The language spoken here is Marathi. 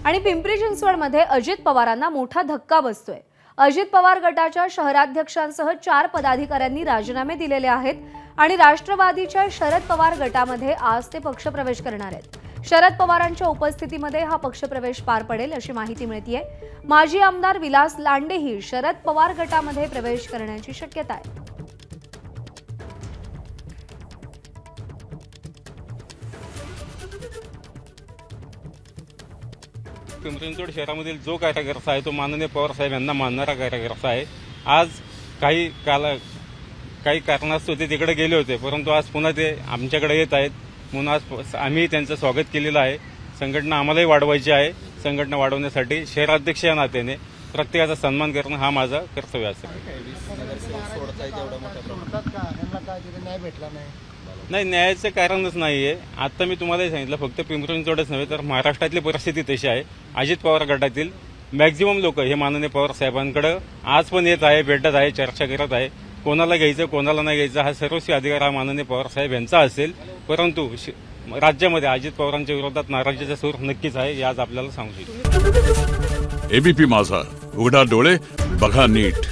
आणि पिंपरी चिंचवडमध्ये अजित पवारांना मोठा धक्का बसतोय। अजित पवार गटाच्या शहराध्यक्षांसह 4 पदाधिकाऱ्यांनी राजीनामे दिलेले आहेत आणि राष्ट्रवादीच्या शरद पवार गटामध्ये आज ते पक्षप्रवेश करणार आहेत। शरद पवारांच्या उपस्थितीमध्ये हा पक्षप्रवेश पार पडेल अशी माहिती मिळतेय। माजी आमदार विलास लांडेही शरद पवार गटामध्ये प्रवेश करण्याची शक्यता आहे। पिंपरी चिंचवड शहरामधील जो कार्यकर्ता आहे तो माननीय पवार साहेब यांना मानणारा कार्यकर्ता आहे। आज काही कारणास्तव ते तिकडे गेले होते, परंतु आज पुन्हा ते आमच्याकडे येत आहेत म्हणून आज आम्ही त्यांचं स्वागत केलेलं आहे। संघटना आम्हालाही वाढवायची आहे। संघटना वाढवण्यासाठी शहराध्यक्ष या नात्याने प्रत्येकाचा सन्मान करणं हा माझा कर्तव्य असेल। नाही, न्यायाचं कारणच नाहीये। आता मी तुम्हाला सांगितलं, फक्त पिंपरी चिंचवडच नव्हे तर महाराष्ट्रातली परिस्थिती तशी आहे। अजित पवार गटातील मॅक्झिमम लोक हे माननीय पवार साहेबांकडे आज पण येत आहे, भेटत आहे, चर्चा करत आहे। कोणाला घ्यायचं कोणाला नाही घ्यायचं हा सर्वस्वी अधिकार हा माननीय पवार साहेब यांचा असेल, परंतु राज्यामध्ये अजित पवारांच्या विरोधात नाराजीचा सूर नक्कीच आहे, हे आज आपल्याला सांगू शकतो। एबीपी माझा, उघडा डोळे बघा नीट।